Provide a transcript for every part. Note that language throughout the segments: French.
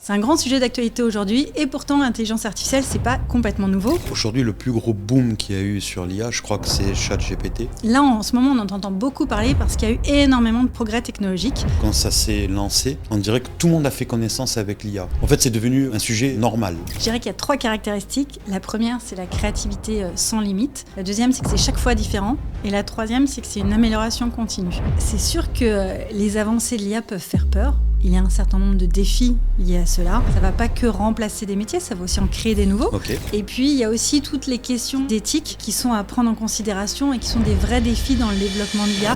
C'est un grand sujet d'actualité aujourd'hui et pourtant l'intelligence artificielle, c'est pas complètement nouveau. Aujourd'hui, le plus gros boom qu'il y a eu sur l'IA, je crois que c'est ChatGPT. Là, en ce moment, on en entend beaucoup parler parce qu'il y a eu énormément de progrès technologiques. Quand ça s'est lancé, on dirait que tout le monde a fait connaissance avec l'IA. En fait, c'est devenu un sujet normal. Je dirais qu'il y a 3 caractéristiques. La première, c'est la créativité sans limite. La deuxième, c'est que c'est chaque fois différent. Et la troisième, c'est que c'est une amélioration continue. C'est sûr que les avancées de l'IA peuvent faire peur. Il y a un certain nombre de défis liés à cela. Ça ne va pas que remplacer des métiers, ça va aussi en créer des nouveaux. Okay. Et puis, il y a aussi toutes les questions d'éthique qui sont à prendre en considération et qui sont des vrais défis dans le développement de l'IA.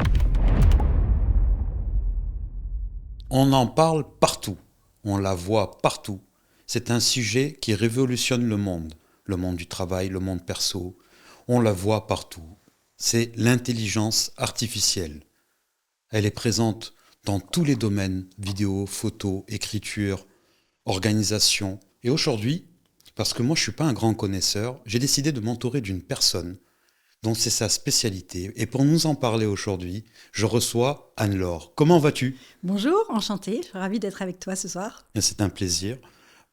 On en parle partout, on la voit partout. C'est un sujet qui révolutionne le monde du travail, le monde perso. On la voit partout. C'est l'intelligence artificielle. Elle est présente dans tous les domaines, vidéo, photo, écriture, organisation. Et aujourd'hui, parce que moi je ne suis pas un grand connaisseur, j'ai décidé de m'entourer d'une personne dont c'est sa spécialité. Et pour nous en parler aujourd'hui, je reçois Anne-Laure. Comment vas-tu ? Bonjour, enchantée, je suis ravie d'être avec toi ce soir. Et c'est un plaisir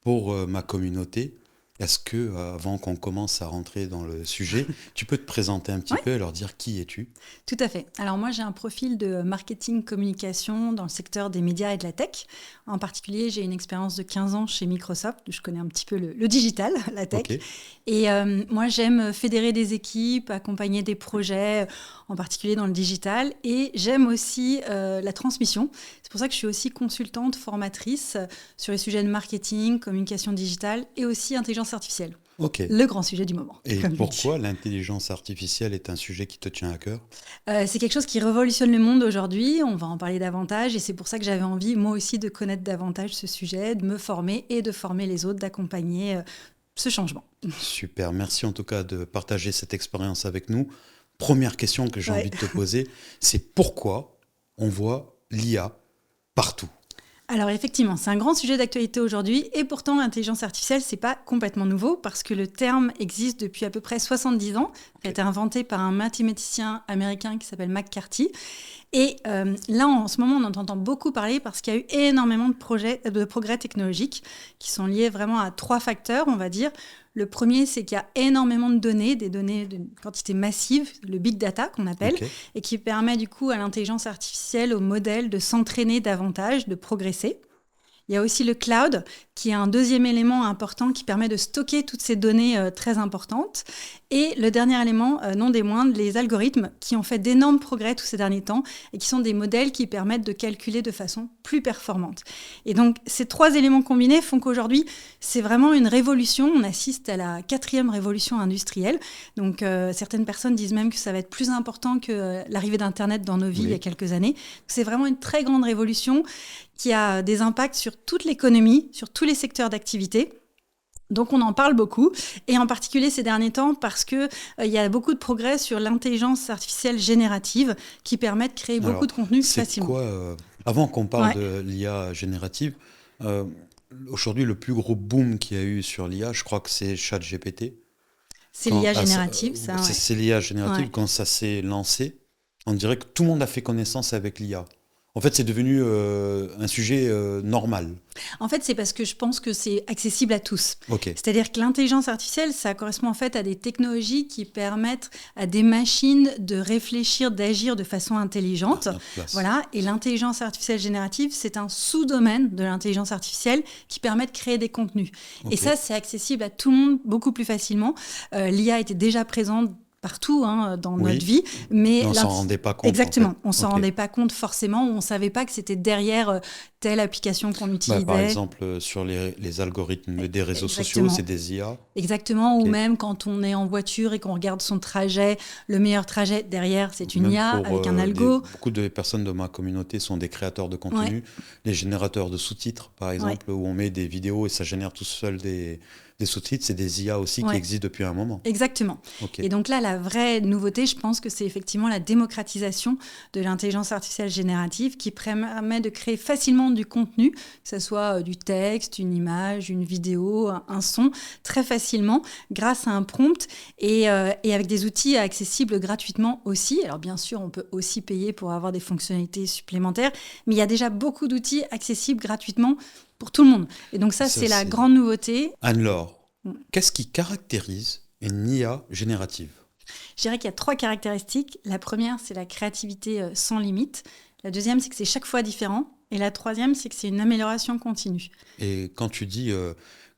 pour ma communauté. Est-ce que, avant qu'on commence à rentrer dans le sujet, tu peux te présenter un petit peu et leur dire qui es-tu ? Tout à fait. Alors moi, j'ai un profil de marketing communication dans le secteur des médias et de la tech. En particulier, j'ai une expérience de 15 ans chez Microsoft. Je connais un petit peu le digital, la tech. Okay. Et moi, j'aime fédérer des équipes, accompagner des projets, en particulier dans le digital. Et j'aime aussi la transmission. C'est pour ça que je suis aussi consultante, formatrice sur les sujets de marketing, communication digitale et aussi intelligence artificielle. Okay. Le grand sujet du moment. Et pourquoi l'intelligence artificielle est un sujet qui te tient à cœur ? C'est quelque chose qui révolutionne le monde aujourd'hui. On va en parler davantage et c'est pour ça que j'avais envie, moi aussi, de connaître davantage ce sujet, de me former et de former les autres, d'accompagner ce changement. Super, merci en tout cas de partager cette expérience avec nous. Première question que j'ai envie de te poser, c'est pourquoi on voit l'IA partout ? Alors effectivement, c'est un grand sujet d'actualité aujourd'hui et pourtant l'intelligence artificielle, c'est pas complètement nouveau parce que le terme existe depuis à peu près 70 ans. Il a été inventé par un mathématicien américain qui s'appelle McCarthy. Et là, en ce moment, on en entend beaucoup parler parce qu'il y a eu énormément de progrès technologiques qui sont liés vraiment à 3 facteurs, on va dire. Le premier, c'est qu'il y a énormément de données, des données d'une quantité massive, le big data qu'on appelle, et qui permet du coup à l'intelligence artificielle, au modèle, de s'entraîner davantage, de progresser. Il y a aussi le cloud, qui est un deuxième élément important qui permet de stocker toutes ces données très importantes. Et le dernier élément, non des moindres, les algorithmes qui ont fait d'énormes progrès tous ces derniers temps et qui sont des modèles qui permettent de calculer de façon plus performante. Et donc, ces 3 éléments combinés font qu'aujourd'hui, c'est vraiment une révolution. On assiste à la 4e révolution industrielle. Donc, certaines personnes disent même que ça va être plus important que l'arrivée d'Internet dans nos vies il y a quelques années. Donc, c'est vraiment une très grande révolution qui a des impacts sur toute l'économie, sur tous les secteurs d'activité. Donc on en parle beaucoup, et en particulier ces derniers temps parce qu'il y a beaucoup de progrès sur l'intelligence artificielle générative qui permet de créer beaucoup de contenu facilement. Quoi, avant qu'on parle de l'IA générative, aujourd'hui le plus gros boom qu'il y a eu sur l'IA, je crois que c'est ChatGPT. C'est l'IA générative, ça. C'est l'IA générative, quand ça s'est lancé, on dirait que tout le monde a fait connaissance avec l'IA. En fait, c'est devenu un sujet normal. En fait, c'est parce que je pense que c'est accessible à tous. Okay. C'est-à-dire que l'intelligence artificielle, ça correspond en fait à des technologies qui permettent à des machines de réfléchir, d'agir de façon intelligente. Voilà. Et l'intelligence artificielle générative, c'est un sous-domaine de l'intelligence artificielle qui permet de créer des contenus. Okay. Et ça, c'est accessible à tout le monde beaucoup plus facilement. L'IA était déjà présente partout dans notre vie, mais on s'en rendait pas compte. Exactement, on s'en rendait pas compte forcément, on savait pas que c'était derrière telle application qu'on utilisait. Par exemple, sur les algorithmes des réseaux sociaux, c'est des IA. Exactement, ou même quand on est en voiture et qu'on regarde son trajet, le meilleur trajet derrière, c'est une IA avec un algo. Beaucoup de personnes de ma communauté sont des créateurs de contenu, les générateurs de sous-titres, par exemple, où on met des vidéos et ça génère tout seul des sous-titres, c'est des IA aussi qui existent depuis un moment. Exactement. Et donc là, la vraie nouveauté, je pense que c'est effectivement la démocratisation de l'intelligence artificielle générative qui permet de créer facilement facilement du contenu, que ce soit du texte, une image, une vidéo, un son, très facilement grâce à un prompt et avec des outils accessibles gratuitement aussi. Alors bien sûr, on peut aussi payer pour avoir des fonctionnalités supplémentaires, mais il y a déjà beaucoup d'outils accessibles gratuitement pour tout le monde. Et donc ça c'est la grande nouveauté. Anne-Laure, qu'est-ce qui caractérise une IA générative ? Je dirais qu'il y a 3 caractéristiques. La première, c'est la créativité sans limite. La deuxième, c'est que c'est chaque fois différent. Et la troisième, c'est que c'est une amélioration continue. Et quand tu dis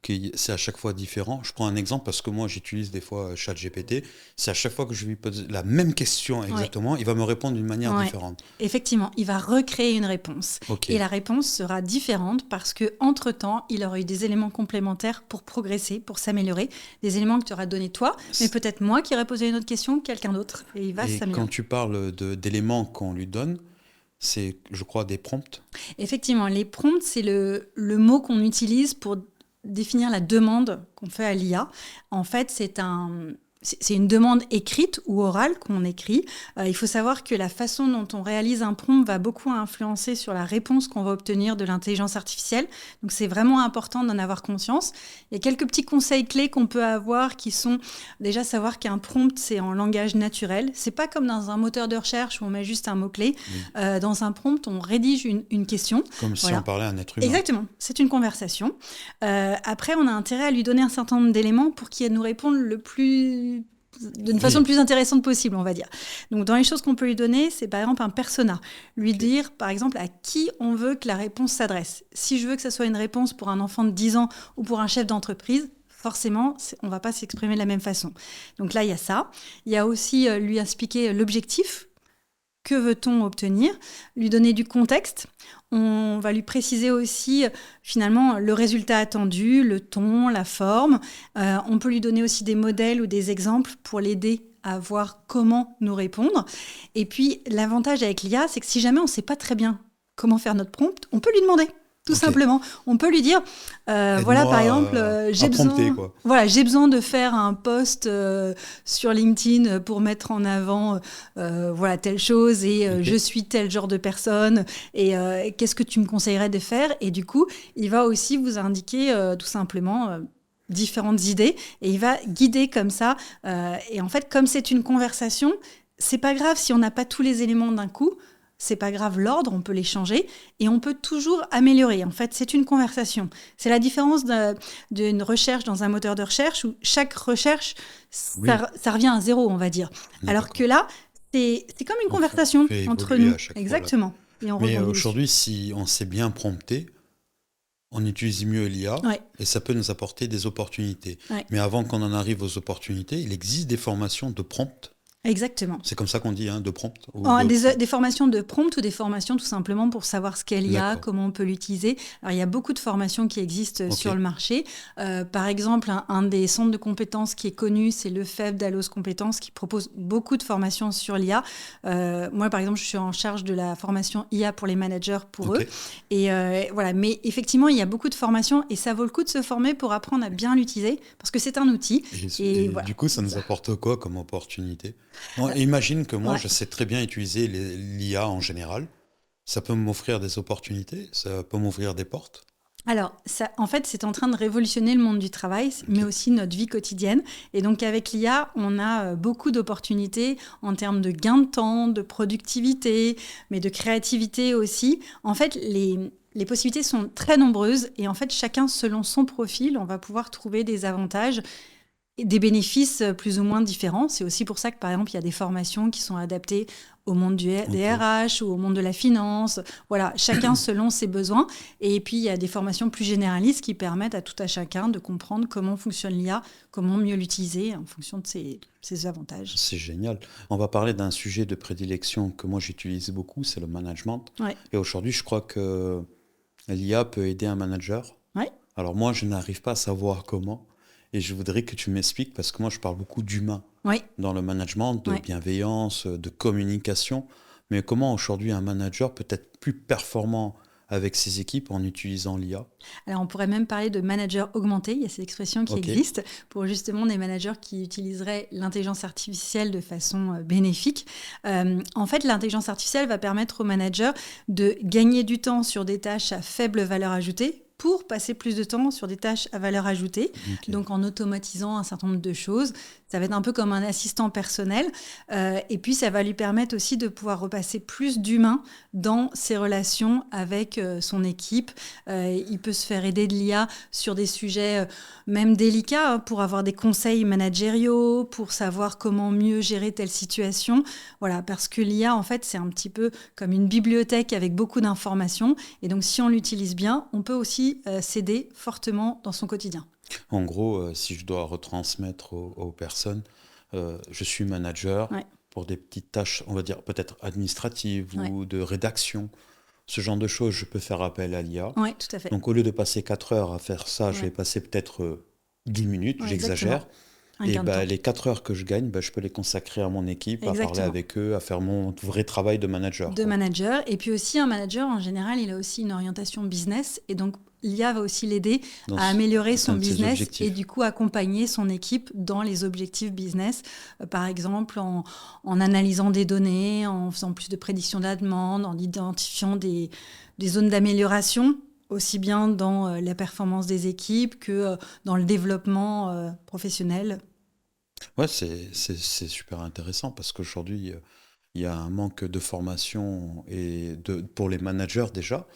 que c'est à chaque fois différent, je prends un exemple parce que moi j'utilise des fois ChatGPT, c'est à chaque fois que je lui pose la même question exactement, il va me répondre d'une manière différente. Effectivement, il va recréer une réponse. Okay. Et la réponse sera différente parce qu'entre-temps, il aura eu des éléments complémentaires pour progresser, pour s'améliorer. Des éléments que tu auras donnés toi, mais peut-être moi qui aurais posé une autre question, quelqu'un d'autre. Et il va s'améliorer. Quand tu parles d'éléments qu'on lui donne, c'est, je crois, des prompts. Effectivement, les prompts, c'est le mot qu'on utilise pour définir la demande qu'on fait à l'IA. En fait, c'est une demande écrite ou orale qu'on écrit. Il faut savoir que la façon dont on réalise un prompt va beaucoup influencer sur la réponse qu'on va obtenir de l'intelligence artificielle. Donc, c'est vraiment important d'en avoir conscience. Il y a quelques petits conseils clés qu'on peut avoir qui sont déjà savoir qu'un prompt, c'est en langage naturel. C'est pas comme dans un moteur de recherche où on met juste un mot-clé. Oui. Dans un prompt, on rédige une question. Comme si on parlait à un être humain. Exactement. C'est une conversation. Après, on a intérêt à lui donner un certain nombre d'éléments pour qu'il nous réponde d'une façon le plus intéressante possible, on va dire. Donc, dans les choses qu'on peut lui donner, c'est par exemple un persona. Lui dire, par exemple, à qui on veut que la réponse s'adresse. Si je veux que ça soit une réponse pour un enfant de 10 ans ou pour un chef d'entreprise, forcément, on ne va pas s'exprimer de la même façon. Donc là, il y a ça. Il y a aussi lui expliquer l'objectif. Que veut-on obtenir ? Lui donner du contexte. On va lui préciser aussi, finalement, le résultat attendu, le ton, la forme. On peut lui donner aussi des modèles ou des exemples pour l'aider à voir comment nous répondre. Et puis, l'avantage avec l'IA, c'est que si jamais on ne sait pas très bien comment faire notre prompt, on peut lui demander. Tout simplement. On peut lui dire, voilà, par exemple, j'ai besoin de faire un post sur LinkedIn pour mettre en avant voilà, telle chose et je suis tel genre de personne et qu'est-ce que tu me conseillerais de faire ? Et du coup, il va aussi vous indiquer tout simplement différentes idées et il va guider comme ça. Et en fait, comme c'est une conversation, c'est pas grave si on n'a pas tous les éléments d'un coup. C'est pas grave, l'ordre, on peut les changer et on peut toujours améliorer. En fait, c'est une conversation. C'est la différence d'une recherche dans un moteur de recherche où chaque recherche, ça revient à zéro, on va dire. Alors que là, c'est comme une conversation entre nous. Exactement. Et mais aujourd'hui, si on sait bien prompter, on utilise mieux l'IA et ça peut nous apporter des opportunités. Ouais. Mais avant qu'on en arrive aux opportunités, il existe des formations de prompt. Exactement. C'est comme ça qu'on dit, de prompt des formations de prompt ou des formations tout simplement pour savoir ce qu'est l'IA, comment on peut l'utiliser. Alors, il y a beaucoup de formations qui existent sur le marché. Par exemple, un des centres de compétences qui est connu, c'est le FEV d'Allos Compétences qui propose beaucoup de formations sur l'IA. Moi, par exemple, je suis en charge de la formation IA pour les managers pour eux. Et voilà. Mais effectivement, il y a beaucoup de formations et ça vaut le coup de se former pour apprendre à bien l'utiliser parce que c'est un outil. Et voilà. Du coup, ça nous apporte quoi comme opportunité ? Bon, imagine que moi, je sais très bien utiliser l'IA en général. Ça peut m'offrir des opportunités, ça peut m'ouvrir des portes. Alors, ça, en fait, c'est en train de révolutionner le monde du travail, mais aussi notre vie quotidienne. Et donc, avec l'IA, on a beaucoup d'opportunités en termes de gain de temps, de productivité, mais de créativité aussi. En fait, les possibilités sont très nombreuses et en fait, chacun, selon son profil, on va pouvoir trouver des avantages des bénéfices plus ou moins différents. C'est aussi pour ça que, par exemple, il y a des formations qui sont adaptées au monde des RH ou au monde de la finance. Voilà, chacun selon ses besoins. Et puis, il y a des formations plus généralistes qui permettent à tout à chacun de comprendre comment fonctionne l'IA, comment mieux l'utiliser en fonction de ses avantages. C'est génial. On va parler d'un sujet de prédilection que moi, j'utilise beaucoup, c'est le management. Ouais. Et aujourd'hui, je crois que l'IA peut aider un manager. Ouais. Alors moi, je n'arrive pas à savoir comment. Et je voudrais que tu m'expliques, parce que moi, je parle beaucoup d'humain dans le management, de bienveillance, de communication. Mais comment aujourd'hui un manager peut être plus performant avec ses équipes en utilisant l'IA? Alors, on pourrait même parler de manager augmenté. Il y a cette expression qui existe pour justement des managers qui utiliseraient l'intelligence artificielle de façon bénéfique. En fait, l'intelligence artificielle va permettre aux managers de gagner du temps sur des tâches à faible valeur ajoutée pour passer plus de temps sur des tâches à valeur ajoutée, donc en automatisant un certain nombre de choses. Ça va être un peu comme un assistant personnel. Et puis, ça va lui permettre aussi de pouvoir repasser plus d'humain dans ses relations avec son équipe. Il peut se faire aider de l'IA sur des sujets même délicats pour avoir des conseils managériaux, pour savoir comment mieux gérer telle situation. Voilà, parce que l'IA, en fait, c'est un petit peu comme une bibliothèque avec beaucoup d'informations. Et donc, si on l'utilise bien, on peut aussi s'aider fortement dans son quotidien. En gros, si je dois retransmettre aux personnes, je suis manager pour des petites tâches, on va dire peut-être administratives ou de rédaction, ce genre de choses, je peux faire appel à l'IA. Oui, tout à fait. Donc au lieu de passer 4 heures à faire ça, je vais passer peut-être 10 minutes, j'exagère. Et les 4 heures que je gagne, je peux les consacrer à mon équipe, à parler avec eux, à faire mon vrai travail de manager. Manager. Et puis aussi, un manager, en général, il a aussi une orientation business. Et donc, l'IA va aussi l'aider à améliorer son business et du coup accompagner son équipe dans les objectifs business. Par exemple, en analysant des données, en faisant plus de prédiction de la demande, en identifiant des zones d'amélioration, aussi bien dans la performance des équipes que dans le développement professionnel. Ouais, c'est super intéressant parce qu'aujourd'hui, il y a un manque de formation pour les managers déjà,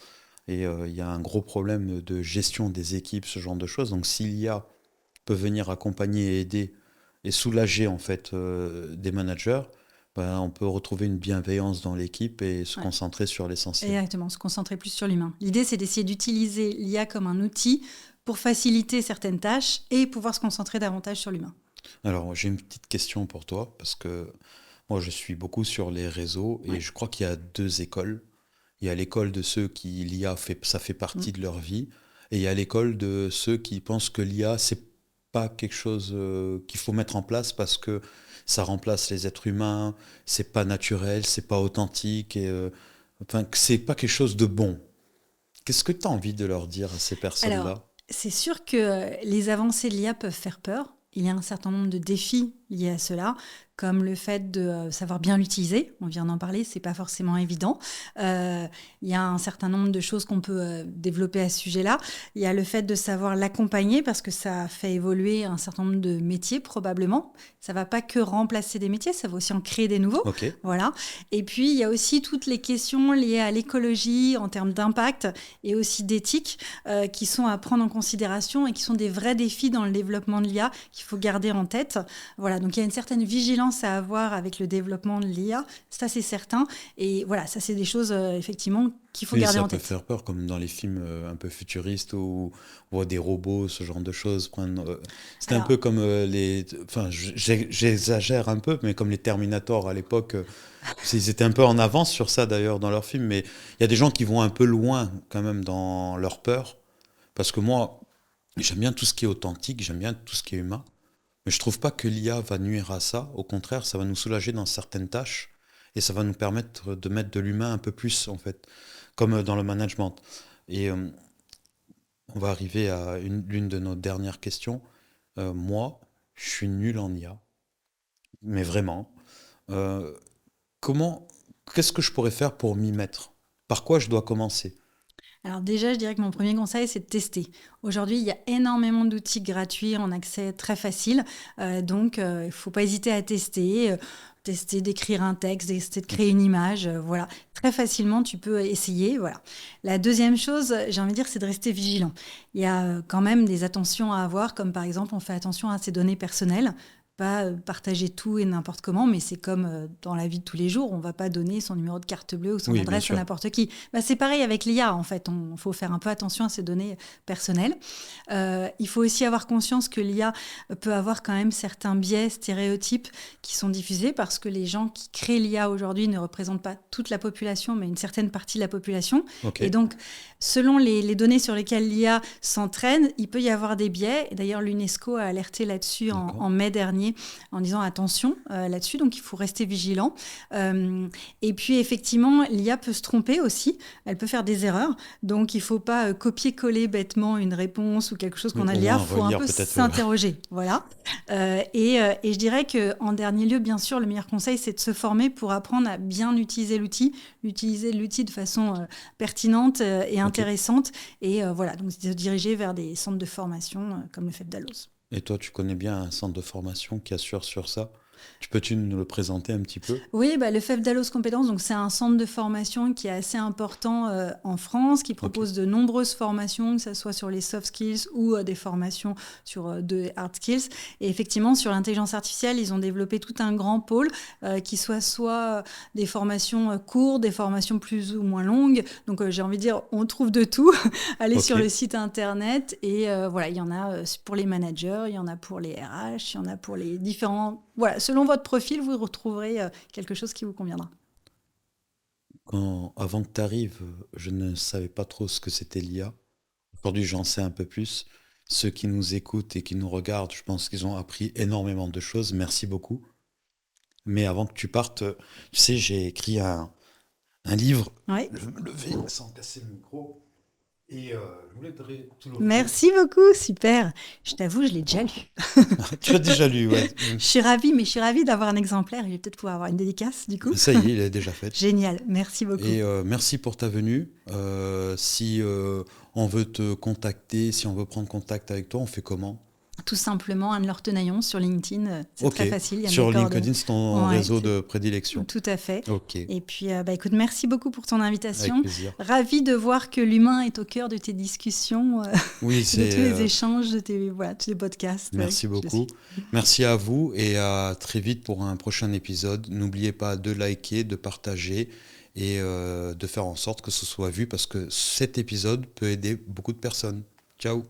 et il y a un gros problème de gestion des équipes, ce genre de choses. Donc, si l'IA peut venir accompagner, aider et soulager en fait des managers, on peut retrouver une bienveillance dans l'équipe et se concentrer sur l'essentiel. Exactement, se concentrer plus sur l'humain. L'idée, c'est d'essayer d'utiliser l'IA comme un outil pour faciliter certaines tâches et pouvoir se concentrer davantage sur l'humain. Alors, j'ai une petite question pour toi, parce que moi, je suis beaucoup sur les réseaux et je crois qu'il y a 2 écoles. Il y a l'école de ceux qui, l'IA, ça fait partie de leur vie, et il y a l'école de ceux qui pensent que l'IA, c'est pas quelque chose qu'il faut mettre en place parce que ça remplace les êtres humains, c'est pas naturel, c'est pas authentique, et que c'est pas quelque chose de bon. Qu'est-ce que tu as envie de leur dire à ces personnes-là ? Alors, c'est sûr que les avancées de l'IA peuvent faire peur. Il y a un certain nombre de défis liés à cela, comme le fait de savoir bien l'utiliser. On vient d'en parler, c'est pas forcément évident. Il y a un certain nombre de choses qu'on peut développer à ce sujet-là. Il y a le fait de savoir l'accompagner, parce que ça fait évoluer un certain nombre de métiers, probablement. Ça va pas que remplacer des métiers, ça va aussi en créer des nouveaux. Voilà. Et puis, il y a aussi toutes les questions liées à l'écologie, en termes d'impact, et aussi d'éthique, qui sont à prendre en considération et qui sont des vrais défis dans le développement de l'IA qu'il faut garder en tête. Voilà, donc il y a une certaine vigilance à avoir avec le développement de l'IA, ça c'est certain. Et voilà, ça c'est des choses effectivement qu'il faut garder en tête. Ça peut faire peur, comme dans les films un peu futuristes où on voit des robots, ce genre de choses. C'était un peu comme j'exagère un peu, mais comme les Terminator à l'époque. Ils étaient un peu en avance sur ça d'ailleurs dans leurs films, mais il y a des gens qui vont un peu loin quand même dans leur peur. Parce que moi, j'aime bien tout ce qui est authentique, j'aime bien tout ce qui est humain. Mais je ne trouve pas que l'IA va nuire à ça. Au contraire, ça va nous soulager dans certaines tâches et ça va nous permettre de mettre de l'humain un peu plus, en fait, comme dans le management. Et on va arriver à l'une de nos dernières questions. Moi, je suis nul en IA, mais vraiment. Qu'est-ce que je pourrais faire pour m'y mettre ? Par quoi je dois commencer ? Alors déjà, je dirais que mon premier conseil, c'est de tester. Aujourd'hui, il y a énormément d'outils gratuits en accès très facile. Donc, il ne faut pas hésiter à tester. Tester d'écrire un texte, tester de créer une image. Voilà. Très facilement, tu peux essayer. Voilà. La deuxième chose, j'ai envie de dire, c'est de rester vigilant. Il y a quand même des attentions à avoir, comme par exemple, on fait attention à ses données personnelles. Pas partager tout et n'importe comment, mais c'est comme dans la vie de tous les jours, on ne va pas donner son numéro de carte bleue ou son adresse à n'importe qui. C'est pareil avec l'IA, en fait. Il faut faire un peu attention à ses données personnelles. Il faut aussi avoir conscience que l'IA peut avoir quand même certains biais, stéréotypes qui sont diffusés parce que les gens qui créent l'IA aujourd'hui ne représentent pas toute la population, mais une certaine partie de la population. Et donc, selon les données sur lesquelles l'IA s'entraîne, il peut y avoir des biais. Et d'ailleurs, l'UNESCO a alerté là-dessus en mai dernier, dernier en disant attention là-dessus, donc il faut rester vigilant. Et puis effectivement, l'IA peut se tromper aussi, elle peut faire des erreurs, donc il ne faut pas copier-coller bêtement une réponse ou quelque chose qu'on a de l'IA, il faut un peu s'interroger. Voilà. Et je dirais qu'en dernier lieu, bien sûr, le meilleur conseil, c'est de se former pour apprendre à bien utiliser l'outil de façon pertinente et intéressante, et voilà, donc se diriger vers des centres de formation comme le FEP Dalloz. Et toi, tu connais bien un centre de formation qui assure sur ça ? Peux-tu nous le présenter un petit peu ? Oui, le FEP Dalloz Compétences, donc c'est un centre de formation qui est assez important en France, qui propose de nombreuses formations, que ce soit sur les soft skills ou des formations sur de hard skills. Et effectivement, sur l'intelligence artificielle, ils ont développé tout un grand pôle qui soit des formations courtes, des formations plus ou moins longues. Donc j'ai envie de dire, on trouve de tout. Allez sur le site internet et voilà, il y en a pour les managers, il y en a pour les RH, il y en a pour les différents... Voilà, selon votre profil, vous retrouverez quelque chose qui vous conviendra. Avant que tu arrives, je ne savais pas trop ce que c'était l'IA. Aujourd'hui, j'en sais un peu plus. Ceux qui nous écoutent et qui nous regardent, je pense qu'ils ont appris énormément de choses. Merci beaucoup. Mais avant que tu partes, tu sais, j'ai écrit un livre. Oui. Je vais me lever sans casser le micro. Et je voulais te l'offrir. Merci beaucoup, super. Je t'avoue, je l'ai déjà lu. Tu l'as déjà lu, ouais. Je suis ravie d'avoir un exemplaire. Je vais peut-être pouvoir avoir une dédicace, du coup. Ça y est, il est déjà fait. Génial, merci beaucoup. Et merci pour ta venue. Si on veut te contacter, si on veut prendre contact avec toi, on fait comment ? Tout simplement, Anne-Laure Tenaillon sur LinkedIn, c'est très facile. Il y a sur LinkedIn, c'est ton réseau de prédilection. Tout à fait. Okay. Et puis, écoute, merci beaucoup pour ton invitation. Avec plaisir. Ravie de voir que l'humain est au cœur de tes discussions, de tous les échanges, de tous les podcasts. Merci beaucoup. Merci à vous et à très vite pour un prochain épisode. N'oubliez pas de liker, de partager et de faire en sorte que ce soit vu parce que cet épisode peut aider beaucoup de personnes. Ciao.